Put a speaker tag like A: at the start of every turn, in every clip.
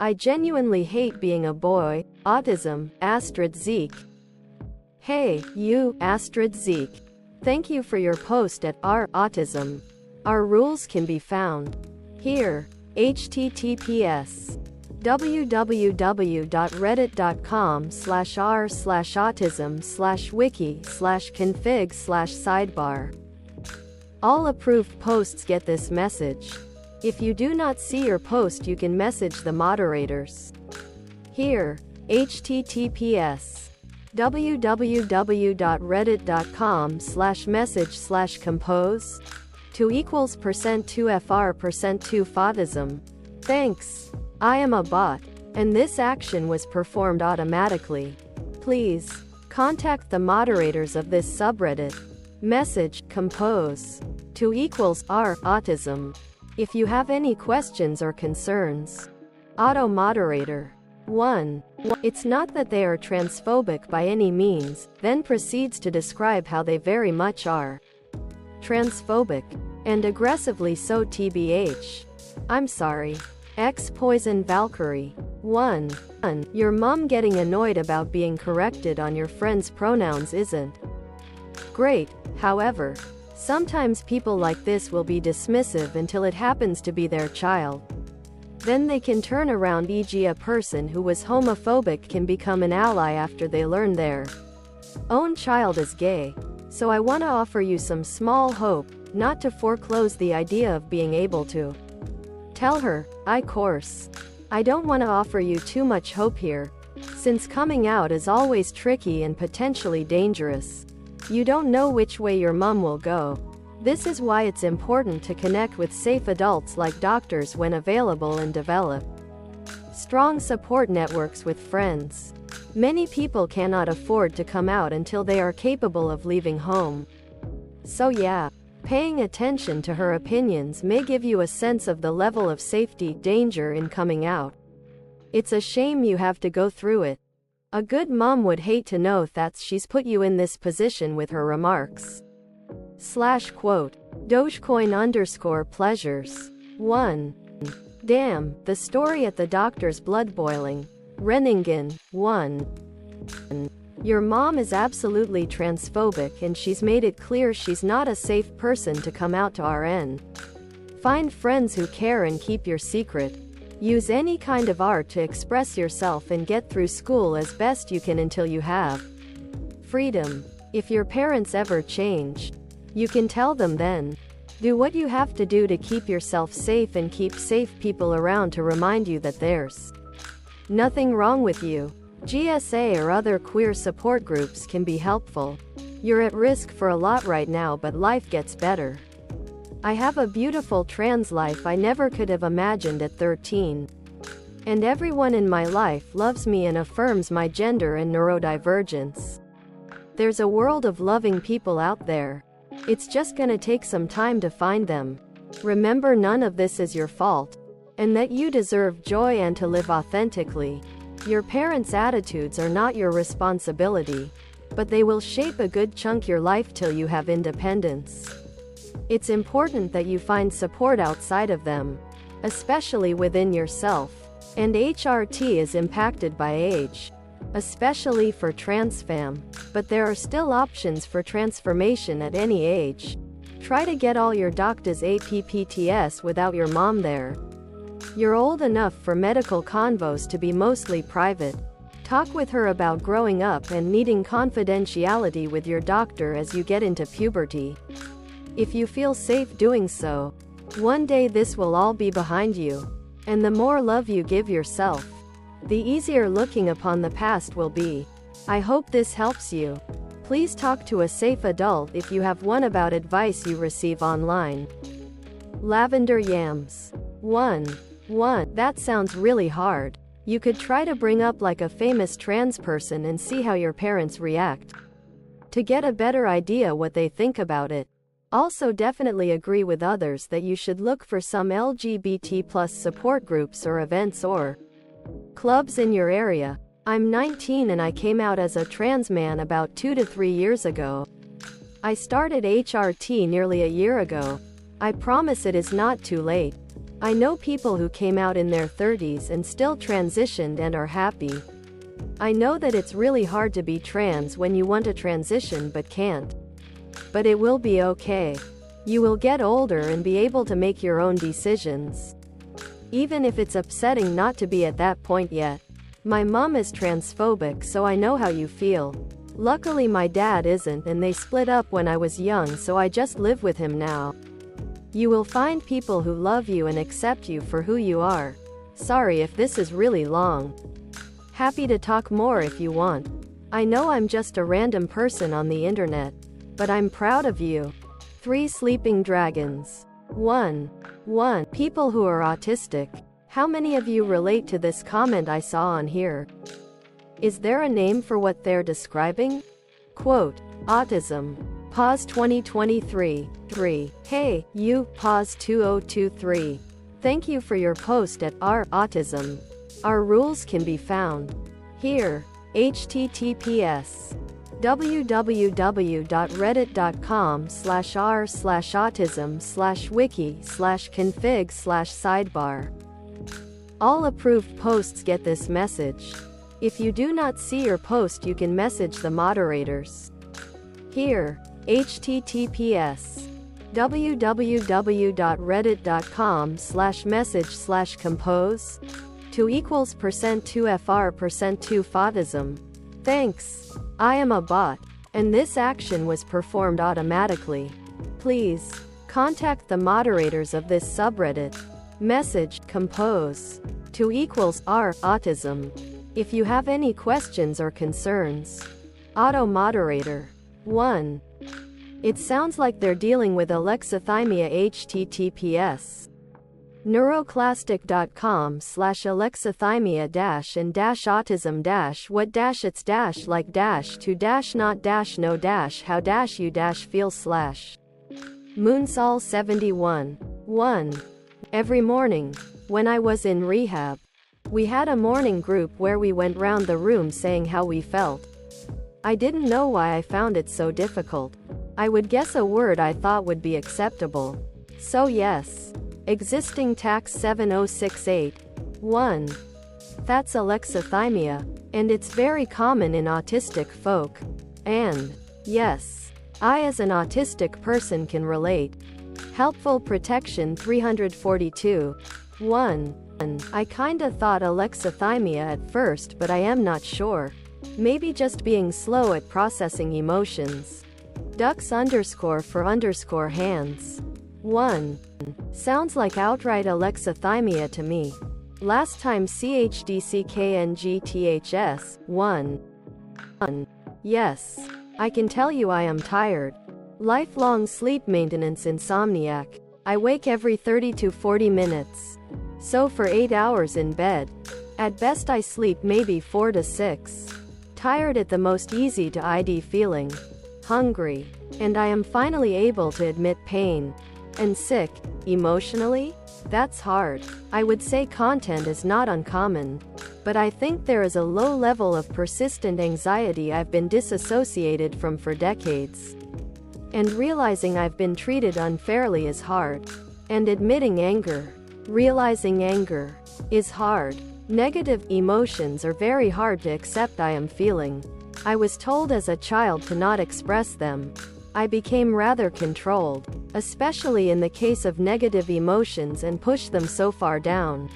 A: I genuinely hate being a boy. Autism, Astrid Zeke. Hey, you, Astrid Zeke. Thank you for your post at autism. Our rules can be found here. https www.reddit.com/r/autism/wiki/config/sidebar. All approved posts get this message. If you do not see your post, you can message the moderators here. https www.reddit.com/message/compose 2=%2fr%2fautism. Thanks. I am a bot, and this action was performed automatically. Please contact the moderators of this subreddit. Message compose 2=r/autism if you have any questions or concerns. Auto moderator 1. It's not that they are transphobic by any means, then proceeds to describe how they very much are transphobic, and aggressively so tbh. I'm sorry. X Poison Valkyrie 1. Your mom getting annoyed about being corrected on your friend's pronouns isn't great, however. Sometimes people like this will be dismissive until it happens to be their child. Then they can turn around, e.g. a person who was homophobic can become an ally after they learn their own child is gay. So I want to offer you some small hope, not to foreclose the idea of being able to tell her, course. I don't want to offer you too much hope here, since coming out is always tricky and potentially dangerous. You don't know which way your mom will go. This is why it's important to connect with safe adults like doctors when available and develop strong support networks with friends. Many people cannot afford to come out until they are capable of leaving home. So yeah, paying attention to her opinions may give you a sense of the level of safety, danger in coming out. It's a shame you have to go through it. A good mom would hate to know that she's put you in this position with her remarks. /quote. Dogecoin_pleasures. 1. Damn, the story at the doctor's blood boiling. Renningen, 1. Your mom is absolutely transphobic and she's made it clear she's not a safe person to come out to RN. Find friends who care and keep your secret. Use any kind of art to express yourself and get through school as best you can until you have freedom. If your parents ever change, you can tell them then. Do what you have to do to keep yourself safe and keep safe people around to remind you that there's nothing wrong with you. GSA or other queer support groups can be helpful. You're at risk for a lot right now, but life gets better. I have a beautiful trans life I never could have imagined at 13. And everyone in my life loves me and affirms my gender and neurodivergence. There's a world of loving people out there. It's just gonna take some time to find them. Remember, none of this is your fault, and that you deserve joy and to live authentically. Your parents' attitudes are not your responsibility, but they will shape a good chunk your life till you have independence. It's important that you find support outside of them, especially within yourself. And HRT is impacted by age, especially for trans fam, but there are still options for transformation at any age. Try to get all your doctors APPTS without your mom there. You're old enough for medical convos to be mostly private. Talk with her about growing up and needing confidentiality with your doctor as you get into puberty. If you feel safe doing so, one day this will all be behind you. And the more love you give yourself, the easier looking upon the past will be. I hope this helps you. Please talk to a safe adult if you have one about advice you receive online. Lavender Yams. 1. That sounds really hard. You could try to bring up like a famous trans person and see how your parents react, to get a better idea what they think about it. Also, definitely agree with others that you should look for some LGBT+ support groups or events or clubs in your area. I'm 19 and I came out as a trans man about 2 to 3 years ago. I started HRT nearly a year ago. I promise it is not too late. I know people who came out in their 30s and still transitioned and are happy. I know that it's really hard to be trans when you want to transition but can't. But it will be okay. You will get older and be able to make your own decisions. Even if it's upsetting not to be at that point yet. My mom is transphobic, so I know how you feel. Luckily my dad isn't, and they split up when I was young, so I just live with him now. You will find people who love you and accept you for who you are. Sorry if this is really long. Happy to talk more if you want. I know I'm just a random person on the internet, but I'm proud of you. 3 sleeping dragons. 1. People who are autistic. How many of you relate to this comment I saw on here? Is there a name for what they're describing? Quote, autism. Pause 2023. 3. Hey, you, pause 2023. Thank you for your post at r autism. Our rules can be found here. https www.reddit.com/r/autism/wiki/config/sidebar. All approved posts get this message. If you do not see your post, you can message the moderators here. https www.reddit.com/message/compose 2%2fr%2fautism. Thanks. I am a bot, and this action was performed automatically. Please contact the moderators of this subreddit. Message compose 2=r/autism if you have any questions or concerns. Auto moderator 1. It sounds like they're dealing with alexithymia. https neuroclastic.com/alexithymia-and-autism-what-to-not-no-how-you-feel. Moonsol71. 1. Every morning, when I was in rehab, we had a morning group where we went round the room saying how we felt. I didn't know why I found it so difficult. I would guess a word I thought would be acceptable. So yes. Existing tax 7068. 1. That's alexithymia, and it's very common in autistic folk. And, yes, I as an autistic person can relate. Helpful protection 342. 1. I kinda thought alexithymia at first, but I am not sure. Maybe just being slow at processing emotions. Ducks_for_hands. 1. Sounds like outright alexithymia to me. Last time CHDCKNGTHS. 1. Yes. I can tell you I am tired. Lifelong sleep maintenance insomniac. I wake every 30 to 40 minutes. So for 8 hours in bed. At best I sleep maybe 4 to 6. Tired at the most easy to ID feeling. Hungry. And I am finally able to admit pain. And sick. Emotionally? That's hard. I would say content is not uncommon. But I think there is a low level of persistent anxiety I've been disassociated from for decades. And realizing I've been treated unfairly is hard. And admitting anger, realizing anger, is hard. Negative emotions are very hard to accept. I am feeling. I was told as a child to not express them. I became rather controlled, especially in the case of negative emotions, and pushed them so far down.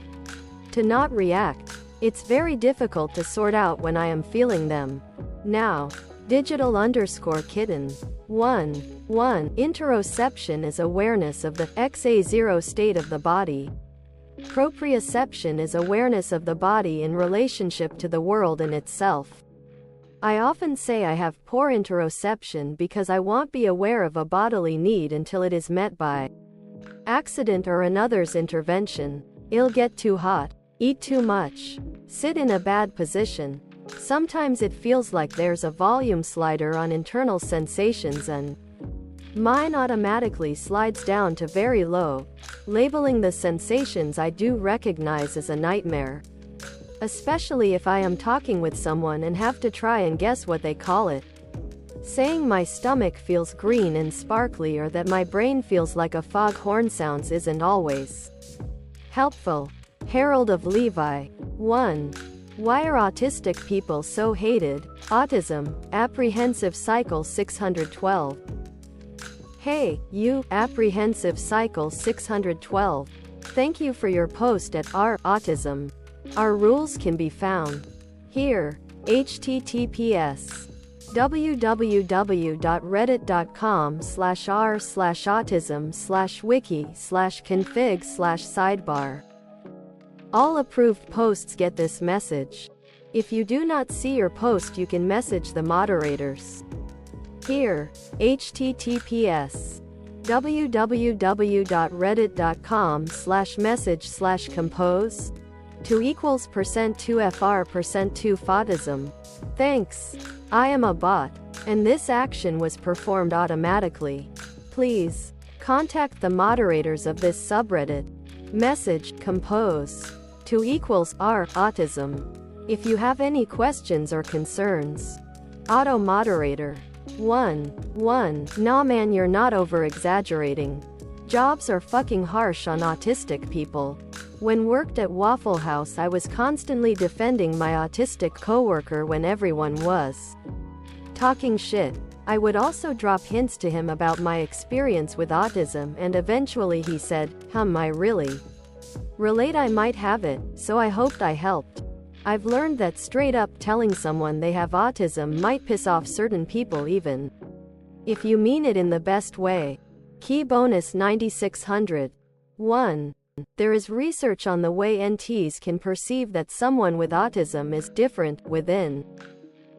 A: To not react. It's very difficult to sort out when I am feeling them. Now. Digital_kitten. 1. Interoception is awareness of the XA0 state of the body. Proprioception is awareness of the body in relationship to the world and itself. I often say I have poor interoception because I won't be aware of a bodily need until it is met by accident or another's intervention. It'll get too hot, eat too much, sit in a bad position. Sometimes it feels like there's a volume slider on internal sensations, and mine automatically slides down to very low, labeling the sensations I do recognize as a nightmare. Especially if I am talking with someone and have to try and guess what they call it. Saying my stomach feels green and sparkly or that my brain feels like a foghorn sounds isn't always Helpful. Herald of Levi. 1. Why are autistic people so hated? Autism, Apprehensive Cycle 612. Hey, you, Apprehensive Cycle 612. Thank you for your post at autism. Our rules can be found here. https www.reddit.com/r/autism/wiki/config/sidebar. All approved posts get this message. If you do not see your post, you can message the moderators here. https www.reddit.com/message/compose 2=%2fr%2 fautism. Thanks. I am a bot, and this action was performed automatically. Please contact the moderators of this subreddit. Message compose 2=r autism. If you have any questions or concerns. Auto moderator 1. Nah man, you're not over exaggerating. Jobs are fucking harsh on autistic people. When worked at Waffle House, I was constantly defending my autistic coworker when everyone was talking shit. I would also drop hints to him about my experience with autism, and eventually he said, I really relate, I might have it, so I hoped I helped. I've learned that straight up telling someone they have autism might piss off certain people, even if you mean it in the best way. Key bonus 9600. 1. There is research on the way NTs can perceive that someone with autism is different within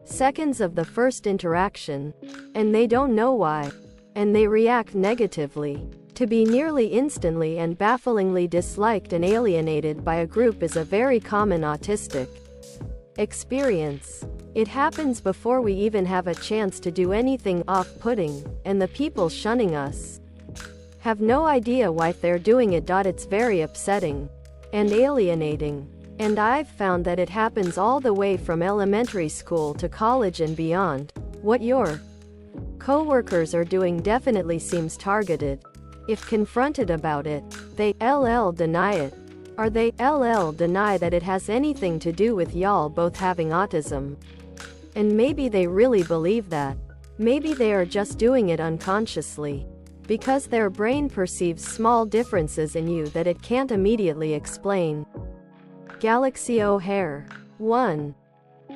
A: seconds of the first interaction, and they don't know why, and they react negatively. To be nearly instantly and bafflingly disliked and alienated by a group is a very common autistic experience. It happens before we even have a chance to do anything off-putting, and the people shunning us have no idea why they're doing it. It's very upsetting and alienating. And I've found that it happens all the way from elementary school to college and beyond. What your coworkers are doing definitely seems targeted. If confronted about it, they deny it. Or they deny that it has anything to do with y'all both having autism. And maybe they really believe that. Maybe they are just doing it unconsciously, because their brain perceives small differences in you that it can't immediately explain. Galaxy O'Hare. 1.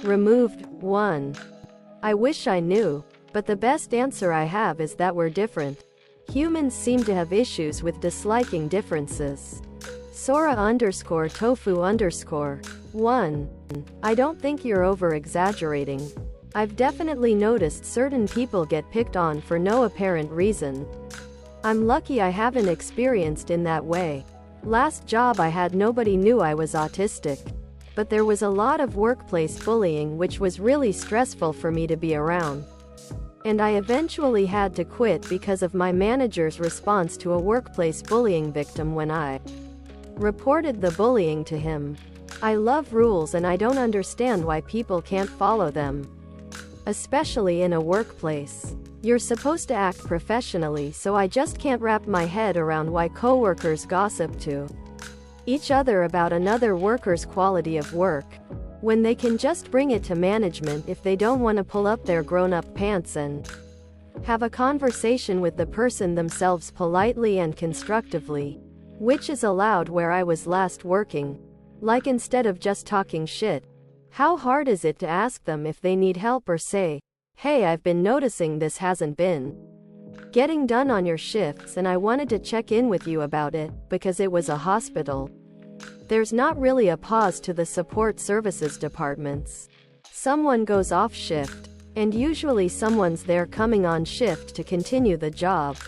A: Removed. 1. I wish I knew, but the best answer I have is that we're different. Humans seem to have issues with disliking differences. Sora_tofu_. 1. I don't think you're over-exaggerating. I've definitely noticed certain people get picked on for no apparent reason. I'm lucky I haven't experienced in that way. Last job I had, nobody knew I was autistic. But there was a lot of workplace bullying, which was really stressful for me to be around. And I eventually had to quit because of my manager's response to a workplace bullying victim when I reported the bullying to him. I love rules and I don't understand why people can't follow them. Especially in a workplace. You're supposed to act professionally, so I just can't wrap my head around why coworkers gossip to each other about another worker's quality of work, when they can just bring it to management if they don't want to pull up their grown-up pants and have a conversation with the person themselves politely and constructively, which is allowed where I was last working. Like, instead of just talking shit, how hard is it to ask them if they need help, or say, hey, I've been noticing this hasn't been getting done on your shifts and I wanted to check in with you about it, because it was a hospital. There's not really a pause to the support services departments. Someone goes off shift, and usually someone's there coming on shift to continue the job,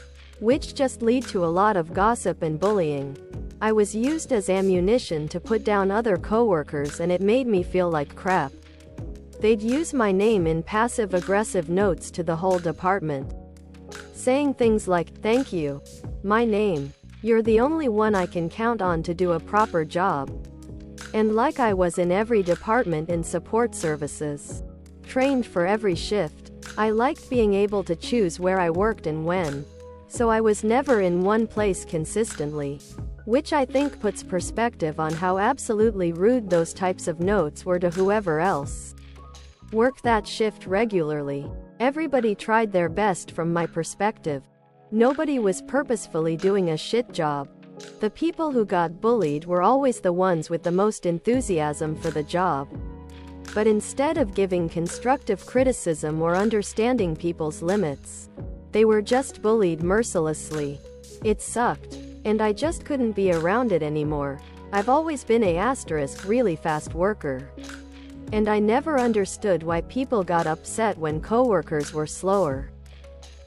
A: which just lead to a lot of gossip and bullying. I was used as ammunition to put down other coworkers, and it made me feel like crap. They'd use my name in passive-aggressive notes to the whole department, saying things like, thank you, my name, you're the only one I can count on to do a proper job. And like I was in every department in support services, trained for every shift. I liked being able to choose where I worked and when, so I was never in one place consistently. which I think puts perspective on how absolutely rude those types of notes were to whoever else worked that shift regularly. Everybody tried their best from my perspective. Nobody was purposefully doing a shit job. The people who got bullied were always the ones with the most enthusiasm for the job. But instead of giving constructive criticism or understanding people's limits, they were just bullied mercilessly. It sucked. And I just couldn't be around it anymore. I've always been a really fast worker. And I never understood why people got upset when coworkers were slower.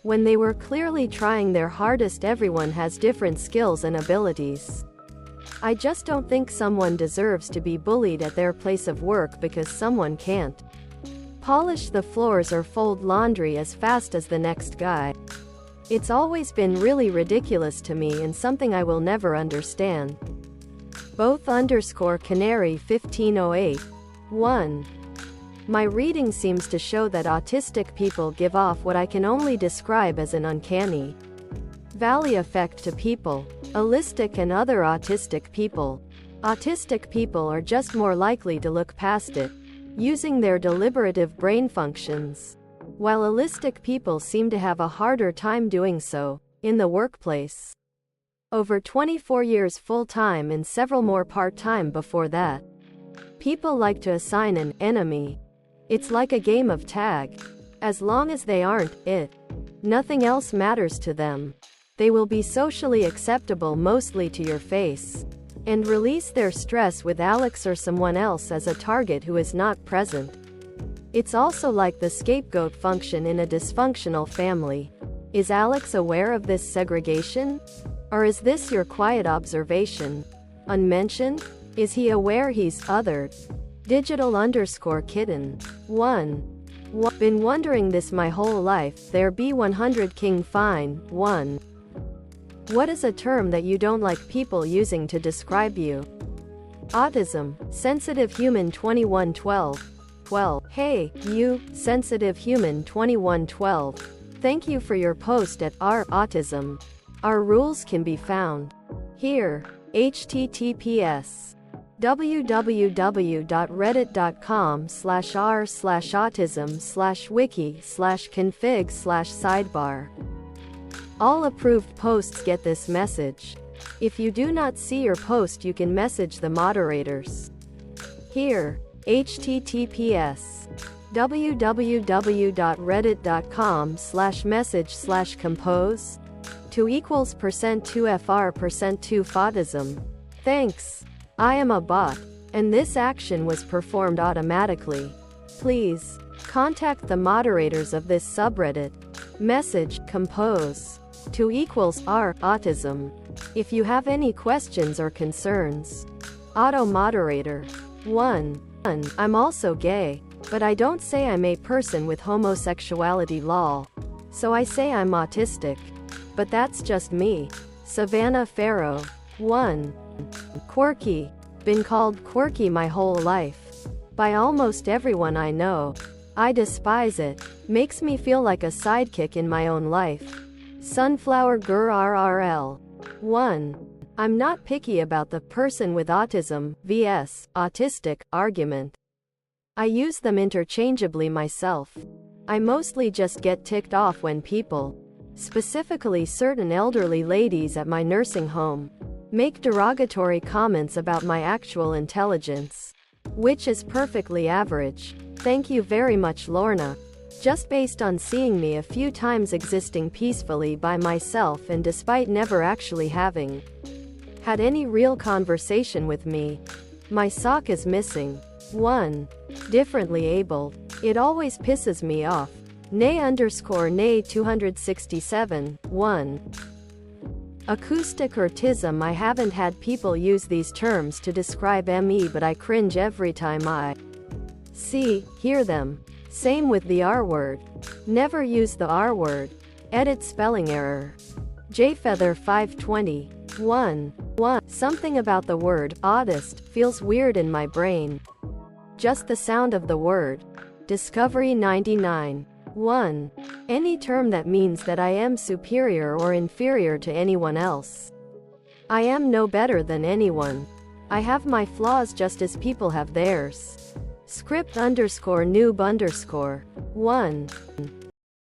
A: When they were clearly trying their hardest. Everyone has different skills and abilities. I just don't think someone deserves to be bullied at their place of work because someone can't polish the floors or fold laundry as fast as the next guy. It's always been really ridiculous to me and something I will never understand. Both_Canary 1508. 1. My reading seems to show that autistic people give off what I can only describe as an uncanny valley effect to people. Allistic and other autistic people. Autistic people are just more likely to look past it, using their deliberative brain functions, while allistic people seem to have a harder time doing so, in the workplace. Over 24 years full-time and several more part-time before that. People like to assign an enemy. It's like a game of tag. As long as they aren't it, nothing else matters to them. They will be socially acceptable mostly to your face, and release their stress with Alex or someone else as a target who is not present. It's also like the scapegoat function in a dysfunctional family. Is Alex aware of this segregation? Or is this your quiet observation? Unmentioned? Is he aware he's othered? Digital_kitten. 1. Been wondering this my whole life. There be 100 King Fine. 1. What is a term that you don't like people using to describe you? Autism. Sensitive Human 2112. 12. Hey, you, Sensitive Human 2112. Thank you for your post at r/autism. Our rules can be found here. https www.reddit.com/r/autism/wiki/config/sidebar. All approved posts get this message. If you do not see your post, you can message the moderators here. https www.reddit.com/message/compose 2=%2fr%2fautism. Thanks. I am a bot, and this action was performed automatically. Please contact the moderators of this subreddit. Message compose 2=r/autism if you have any questions or concerns. Auto moderator 1. I'm also gay, but I don't say I'm a person with homosexuality lol. So I say I'm autistic. But that's just me. Savannah Farrow. 1. Quirky. Been called quirky my whole life. By almost everyone I know. I despise it. Makes me feel like a sidekick in my own life. Sunflower Gur RRL. 1. I'm not picky about the person with autism vs. autistic argument. I use them interchangeably myself. I mostly just get ticked off when people, specifically certain elderly ladies at my nursing home, make derogatory comments about my actual intelligence, which is perfectly average. Thank you very much, Lorna. Just based on seeing me a few times existing peacefully by myself and despite never actually having had any real conversation with me. My sock is missing. 1. Differently abled. It always pisses me off. Nay_ 267. 1. Acoustic or autism. I haven't had people use these terms to describe me, but I cringe every time I hear them. Same with the R word. Never use the R word. Edit spelling error. Jfeather 520. 1. Something about the word autist feels weird in my brain. Just the sound of the word. Discovery 99. 1. Any term that means that I am superior or inferior to anyone else. I am no better than anyone. I have my flaws just as people have theirs. Script _noob_1